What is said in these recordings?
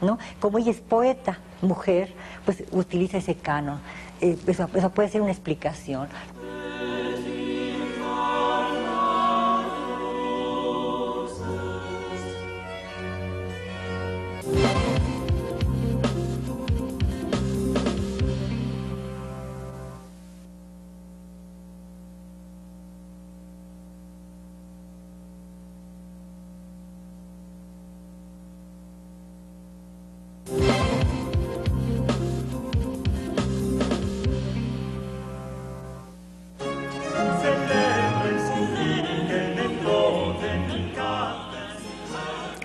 ¿no? Como ella es poeta, mujer, pues utiliza ese canon. Eso puede ser una explicación.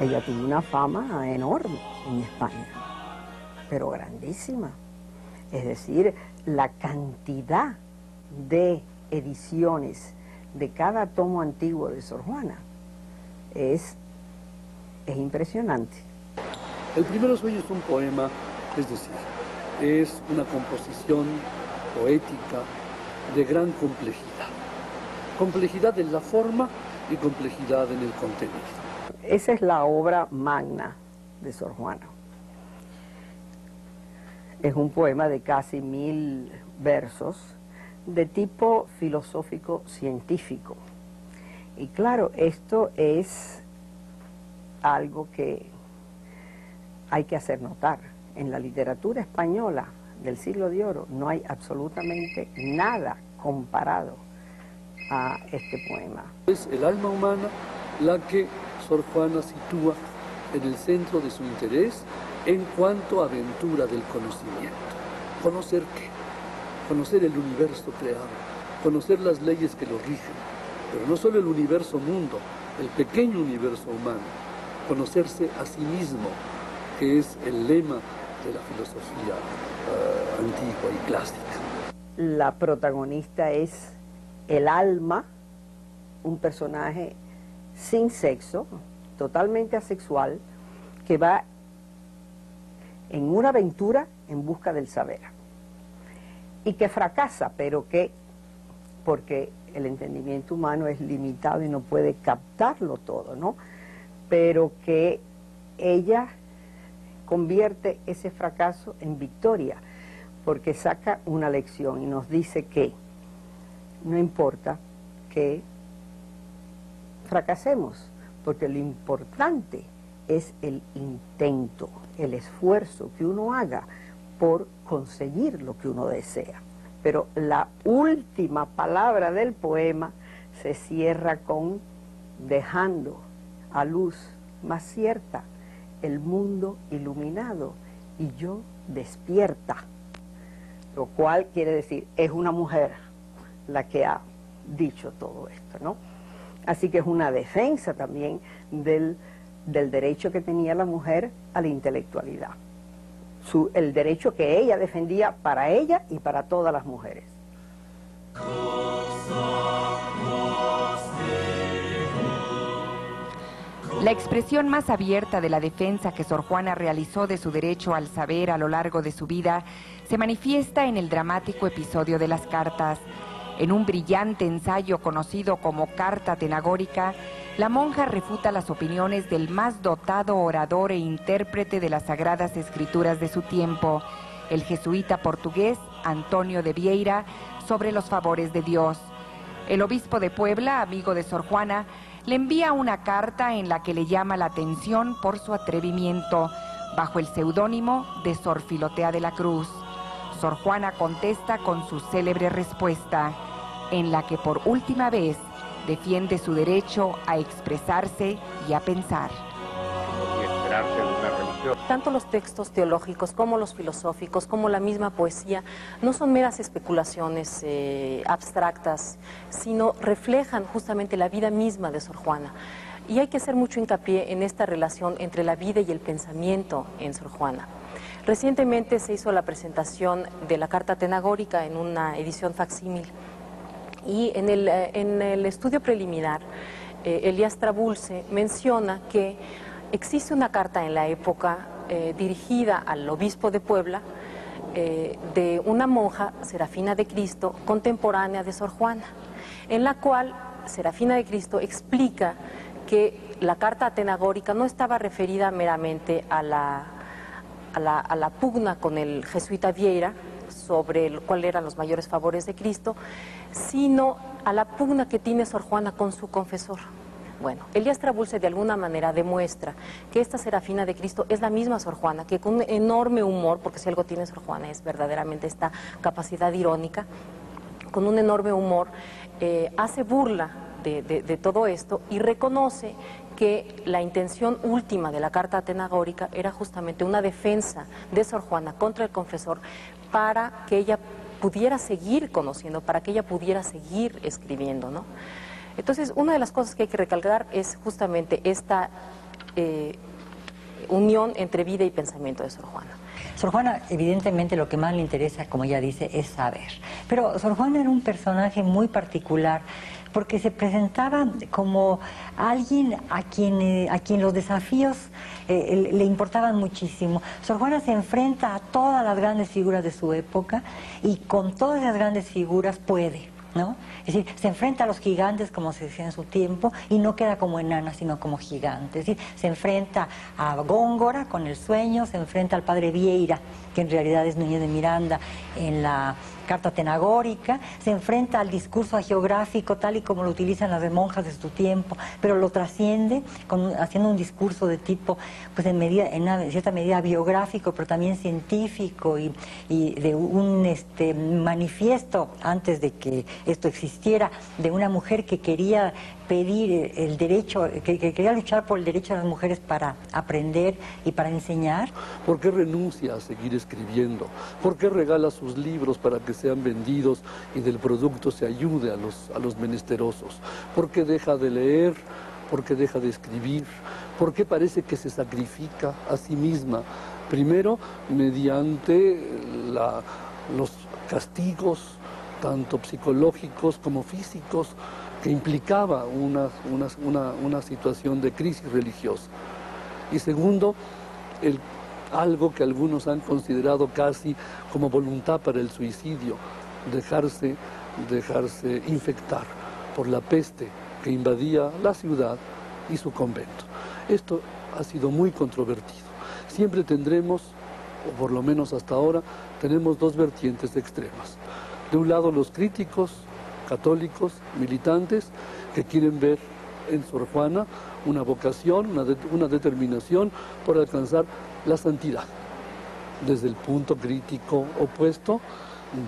Ella tuvo una fama enorme en España, pero grandísima. Es decir, la cantidad de ediciones de cada tomo antiguo de Sor Juana es impresionante. El Primero Sueño es un poema, es decir, es una composición poética de gran complejidad. Complejidad en la forma y complejidad en el contenido. Esa es la obra magna de Sor Juana. Es un poema de casi 1000 versos de tipo filosófico-científico. Y claro, esto es algo que hay que hacer notar. En la literatura española del Siglo de Oro no hay absolutamente nada comparado a este poema. Es el alma humana la que Sor Juana sitúa en el centro de su interés en cuanto a aventura del conocimiento. ¿Conocer qué? Conocer el universo creado, conocer las leyes que lo rigen, pero no solo el universo mundo, el pequeño universo humano, conocerse a sí mismo, que es el lema de la filosofía antigua y clásica. La protagonista es el alma, un personaje sin sexo, totalmente asexual, que va en una aventura en busca del saber y que fracasa, pero que, porque el entendimiento humano es limitado y no puede captarlo todo, ¿no? Pero que ella convierte ese fracaso en victoria, porque saca una lección y nos dice que no importa que fracasemos, porque lo importante es el intento, el esfuerzo que uno haga por conseguir lo que uno desea. Pero la última palabra del poema se cierra con dejando a luz más cierta el mundo iluminado y yo despierta, lo cual quiere decir, es una mujer la que ha dicho todo esto, ¿no? Así que es una defensa también del derecho que tenía la mujer a la intelectualidad. El derecho que ella defendía para ella y para todas las mujeres. La expresión más abierta de la defensa que Sor Juana realizó de su derecho al saber a lo largo de su vida se manifiesta en el dramático episodio de las cartas. En un brillante ensayo conocido como Carta Tenagórica, la monja refuta las opiniones del más dotado orador e intérprete de las Sagradas Escrituras de su tiempo, el jesuita portugués Antonio de Vieira, sobre los favores de Dios. El obispo de Puebla, amigo de Sor Juana, le envía una carta en la que le llama la atención por su atrevimiento, bajo el seudónimo de Sor Filotea de la Cruz. Sor Juana contesta con su célebre respuesta, en la que por última vez defiende su derecho a expresarse y a pensar. Tanto los textos teológicos como los filosóficos, como la misma poesía, no son meras especulaciones abstractas, sino reflejan justamente la vida misma de Sor Juana. Y hay que hacer mucho hincapié en esta relación entre la vida y el pensamiento en Sor Juana. Recientemente se hizo la presentación de la Carta Tenagórica en una edición facsímil. Y en el estudio preliminar, Elías Trabulce menciona que existe una carta en la época dirigida al obispo de Puebla de una monja, Serafina de Cristo, contemporánea de Sor Juana, en la cual Serafina de Cristo explica que la Carta Tenagórica no estaba referida meramente a a la pugna con el jesuita Vieira sobre cuáles eran los mayores favores de Cristo, sino a la pugna que tiene Sor Juana con su confesor. Bueno, Elías Trabulce de alguna manera demuestra que esta serafina de Cristo es la misma Sor Juana, que con un enorme humor, porque si algo tiene Sor Juana es verdaderamente esta capacidad irónica, con un enorme humor, hace burla de todo esto y reconoce que la intención última de la carta atenagórica era justamente una defensa de Sor Juana contra el confesor para que ella pudiera seguir conociendo, para que ella pudiera seguir escribiendo, ¿no? Entonces, una de las cosas que hay que recalcar es justamente esta unión entre vida y pensamiento de Sor Juana. Sor Juana, evidentemente, lo que más le interesa, como ella dice, es saber. Pero Sor Juana era un personaje muy particular, porque se presentaba como alguien a quien los desafíos le importaban muchísimo. Sor Juana se enfrenta a todas las grandes figuras de su época y con todas esas grandes figuras puede, ¿no? Es decir, se enfrenta a los gigantes, como se decía en su tiempo, y no queda como enana, sino como gigante. Es decir, se enfrenta a Góngora con el sueño, se enfrenta al padre Vieira, que en realidad es Núñez de Miranda, en la carta atenagórica, se enfrenta al discurso hagiográfico tal y como lo utilizan las monjas de su tiempo, pero lo trasciende haciendo un discurso de tipo, pues en cierta medida biográfico, pero también científico y de un manifiesto, antes de que esto existiera, de una mujer que quería pedir el derecho, que quería luchar por el derecho de las mujeres para aprender y para enseñar. ¿Por qué renuncia a seguir escribiendo? ¿Por qué regala sus libros para que sean vendidos y del producto se ayude a los menesterosos? ¿Por qué deja de leer? ¿Por qué deja de escribir? ¿Por qué parece que se sacrifica a sí misma? Primero, mediante los castigos, tanto psicológicos como físicos, que implicaba una situación de crisis religiosa. Y segundo, algo que algunos han considerado casi como voluntad para el suicidio, dejarse infectar por la peste que invadía la ciudad y su convento. Esto ha sido muy controvertido. Siempre tendremos, o por lo menos hasta ahora, tenemos dos vertientes extremas. De un lado los críticos católicos, militantes, que quieren ver en Sor Juana una vocación, una determinación por alcanzar la santidad. Desde el punto crítico opuesto,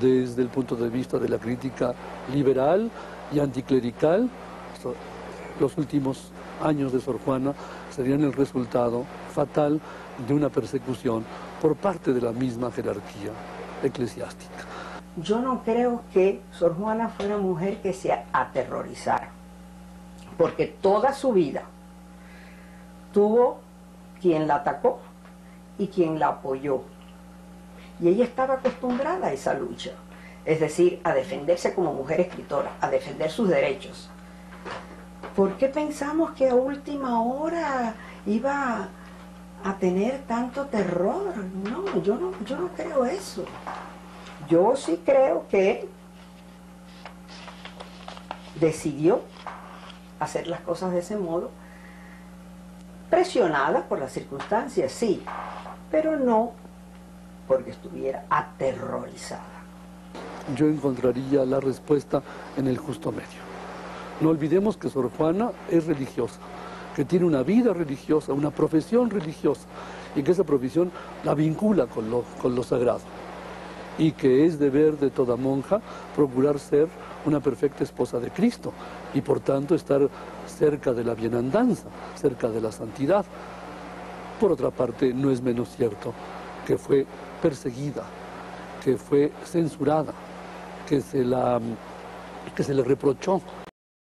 desde el punto de vista de la crítica liberal y anticlerical, los últimos años de Sor Juana serían el resultado fatal de una persecución por parte de la misma jerarquía eclesiástica. Yo no creo que Sor Juana fue una mujer que se aterrorizara, porque toda su vida tuvo quien la atacó y quien la apoyó. Y ella estaba acostumbrada a esa lucha, es decir, a defenderse como mujer escritora, a defender sus derechos. ¿Por qué pensamos que a última hora iba a tener tanto terror? No, yo no creo eso. Yo sí creo que decidió hacer las cosas de ese modo, presionada por las circunstancias, sí, pero no porque estuviera aterrorizada. Yo encontraría la respuesta en el justo medio. No olvidemos que Sor Juana es religiosa, que tiene una vida religiosa, una profesión religiosa, y que esa profesión la vincula con lo sagrado. Y que es deber de toda monja procurar ser una perfecta esposa de Cristo y por tanto estar cerca de la bienandanza, cerca de la santidad. Por otra parte, no es menos cierto que fue perseguida, que fue censurada, que se le reprochó